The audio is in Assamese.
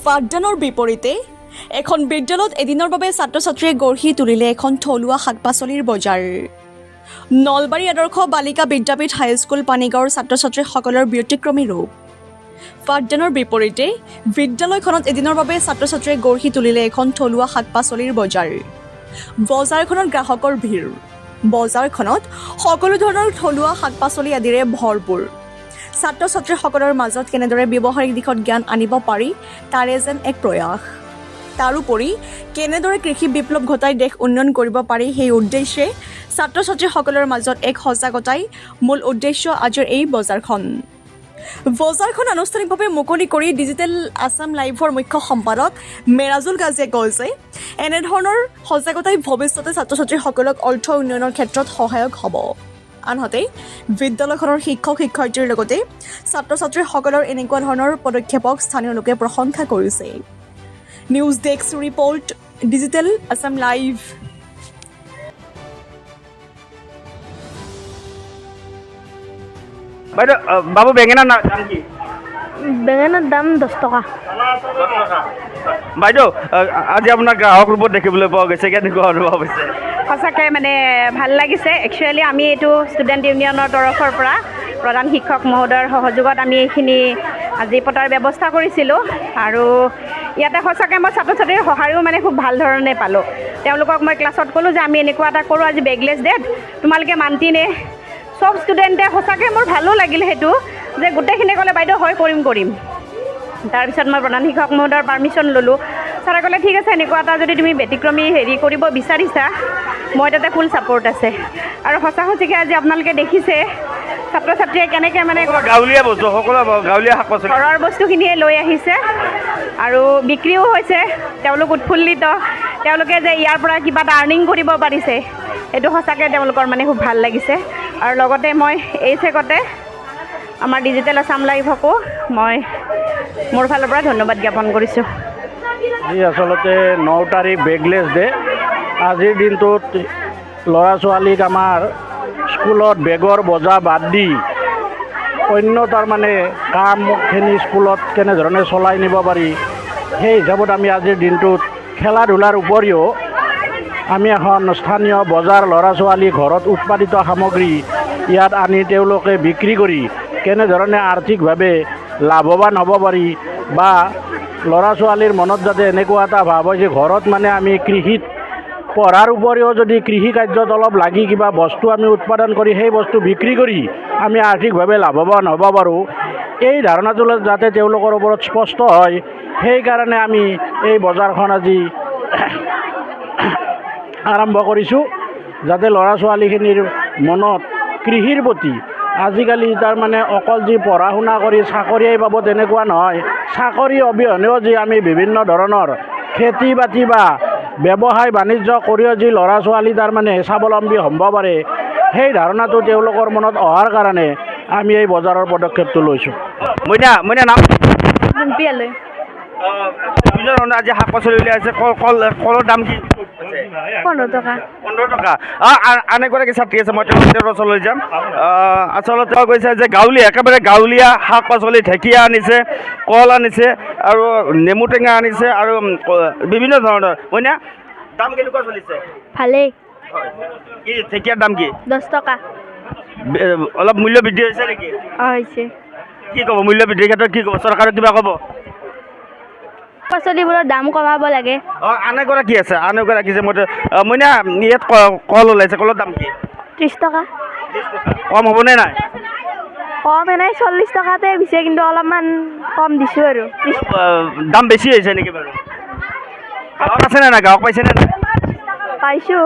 পাঠদানৰ বিপৰীতে এখন বিদ্যালয়ত এদিনৰ বাবে ছাত্ৰ ছাত্ৰীয়ে গঢ়ি তুলিলে এখন থলুৱা শাক পাচলিৰ বজাৰ। নলবাৰী আদৰ্শ বালিকা বিদ্যাপীঠ হাইস্কুল পানীগাঁৱৰ ছাত্ৰ ছাত্ৰীসকলৰ ব্যতিক্ৰমী ৰূপ। পাঠদানৰ বিপৰীতে বিদ্যালয়খনত এদিনৰ বাবে ছাত্ৰ ছাত্ৰীয়ে গঢ়ি তুলিলে এখন থলুৱা শাক পাচলিৰ বজাৰ। বজাৰখনত গ্ৰাহকৰ ভিৰ। বজাৰখনত সকলো ধৰণৰ থলুৱা শাক পাচলি আদিৰে ভৰপূৰ। ছাত্ৰ ছাত্ৰীসকলৰ মাজত কেনেদৰে ব্যৱহাৰিক দিশত জ্ঞান আনিব পাৰি তাৰে যেন এক প্ৰয়াস। তাৰোপৰি কেনেদৰে কৃষি বিপ্লৱ ঘটাই দেশ উন্নয়ন কৰিব পাৰি সেই উদ্দেশ্যে ছাত্ৰ ছাত্ৰীসকলৰ মাজত এক সজাগতাই মূল উদ্দেশ্য আজিৰ এই বজাৰখন। বজাৰখন আনুষ্ঠানিকভাৱে মুকলি কৰি ডিজিটেল আছাম লাইভৰ মুখ্য সম্পাদক মেৰাজুল গাজীয়ে কয় যে এনেধৰণৰ সজাগতাই ভৱিষ্যতে ছাত্ৰ ছাত্ৰীসকলক অৰ্থ উন্নয়নৰ ক্ষেত্ৰত সহায়ক হ'ব। আনহাতে বিদ্যালয়খনৰ শিক্ষক শিক্ষয়িত্ৰীৰ লগতে ছাত্ৰ ছাত্ৰীসকলৰ এনেকুৱা ধৰণৰ পদক্ষেপক স্থানীয় লোকে প্ৰশংসা কৰিছে। News desk report, digital Assam live. বাইদেউ বাবু বেঙেনাৰ দাম কি? বেঙেনাৰ দাম 10 টকা। বাইদেউ আজি আপোনাৰ গ্ৰাহক ৰূপত দেখিবলৈ পোৱা গৈছে, কেনেকুৱা অনুভৱ হৈছে? সঁচাকৈ মানে ভাল লাগিছে। একচুৱেলি আমি এইটো ষ্টুডেণ্ট ইউনিয়নৰ তৰফৰ পৰা প্ৰধান শিক্ষক মহোদয়ৰ সহযোগত আমি এইখিনি আজি পতাৰ ব্যৱস্থা কৰিছিলোঁ আৰু ইয়াতে সঁচাকৈ মই ছাত্ৰ ছাত্ৰীৰ সঁহাৰিও মানে খুব ভাল ধৰণে পালোঁ। তেওঁলোকক মই ক্লাছত ক'লোঁ যে আমি এনেকুৱা এটা কৰোঁ, আজি বেগলেছ ডেট, তোমালোকে মান্তিনে? চব ষ্টুডেণ্টে সঁচাকৈ মোৰ ভালো লাগিল সেইটো যে গোটেইখিনি ক'লে বাইদেউ হয় কৰিম। তাৰপিছত মই প্ৰধান শিক্ষক মহোদয়ৰ পাৰ্মিশ্যন ল'লোঁ। ছাৰে ক'লে ঠিক আছে, এনেকুৱা এটা যদি তুমি ব্যতিক্ৰমী কৰিব বিচাৰিছা মই তাতে ফুল ছাপোৰ্ট আছে। আৰু সঁচাকৈ আজি আপোনালোকে দেখিছে ছাত্ৰ ছাত্ৰীয়ে কেনেকৈ মানে গাঁৱলীয়া বস্তু, সকলো গাঁৱলীয়া শাক পাচলি ঘৰৰ বস্তুখিনিয়ে লৈ আহিছে আৰু বিক্ৰীও হৈছে। তেওঁলোক উৎফুল্লিত, তেওঁলোকে যে ইয়াৰ পৰা কিবা এটা আৰ্নিং কৰিব পাৰিছে সেইটো সঁচাকৈ তেওঁলোকৰ মানে খুব ভাল লাগিছে। আৰু লগতে মই এই চেগতে আমাৰ ডিজিটেল আছাম লাইভকো মই মোৰ ফালৰ পৰা ধন্যবাদ জ্ঞাপন কৰিছোঁ। আজি আচলতে 9 তাৰিখ বেগলেছ ডে। আজিৰ দিনটোত ল'ৰা ছোৱালীক আমাৰ স্কুলত বেগৰ বজা বাদ দি অন্য তাৰমানে কামখিনি স্কুলত কেনেধৰণে চলাই নিব পাৰি সেই হিচাপত আমি আজিৰ দিনটোত খেলা ধূলাৰ উপৰিও আমি এখন স্থানীয় বজাৰ ল'ৰা ছোৱালী ঘৰত উৎপাদিত সামগ্ৰী ইয়াত আনি তেওঁলোকে বিক্ৰী কৰি কেনেধৰণে আৰ্থিকভাৱে লাভৱান হ'ব পাৰি বা ল'ৰা ছোৱালীৰ মনত যাতে এনেকুৱা এটা ভাৱ হয় যে ঘৰত মানে আমি কৃষিত পঢ়াৰ উপৰিও যদি কৃষি কাৰ্যত অলপ লাগি কিবা বস্তু আমি উৎপাদন কৰি সেই বস্তু বিক্ৰী কৰি আমি আৰ্থিকভাৱে লাভৱান হ'ব পাৰোঁ, এই ধাৰণাটো যাতে তেওঁলোকৰ ওপৰত স্পষ্ট হয় সেইকাৰণে আমি এই বজাৰখন আজি আৰম্ভ কৰিছোঁ, যাতে ল'ৰা ছোৱালীখিনিৰ মনত কৃষিৰ প্ৰতি আজিকালি তাৰমানে অকল যি পঢ়া শুনা কৰি চাকৰিয়াই পাব তেনেকুৱা নহয়, চাকৰি অবিহনেও যি আমি বিভিন্ন ধৰণৰ খেতি বাতি বা ব্যৱসায় বাণিজ্য কৰিও যি ল'ৰা ছোৱালী তাৰমানে স্বাৱলম্বী হ'ব পাৰে সেই ধাৰণাটো তেওঁলোকৰ মনত অহাৰ কাৰণে আমি এই বজাৰৰ পদক্ষেপটো লৈছোঁ। মইনা নাম পিয়ালৈ বিভিন্ন ধৰণৰ আজি শাক পাচলি উলিয়াইছে। কলৰ দাম কি? 15 টকা। 15 টকা। আন এগৰাকী ছাত্ৰী আছে, মই তেওঁৰ ওচৰলৈ যাম। আচলতে তেওঁ কৈছে যে গাঁৱলীয়া, একেবাৰে গাঁৱলীয়া শাক পাচলি, ঢেকীয়া আনিছে, কল আনিছে আৰু নেমু টেঙা আনিছে আৰু বিভিন্ন ধৰণৰ। মইনা দাম কেনেকুৱা চলিছে? ভালেই। কি ঢেকীয়াৰ দাম কি? 10 টকা। অলপ মূল্য বৃদ্ধি হৈছে নেকি? হৈছে। কি ক'ব মূল্য বৃদ্ধিৰ ক্ষেত্ৰত? কি ক'ব চৰকাৰে কিবা ক'ব? পাচলিবোৰৰ দাম কমাব লাগে। আন এগৰাকী আছে, মইনা ইয়াত কল ওলাইছে, কলৰ দাম কি? 30 টকা। কম হ'বনে নাই? কম নাই, 40 টকাতে দিছে, কিন্তু অলপমান কম দিছোঁ আৰু। দাম বেছি হৈছে নেকি বাৰু? গাঁৱত আছেনে নাই? গাঁৱত পাইছেনে নাই? পাইছোঁ।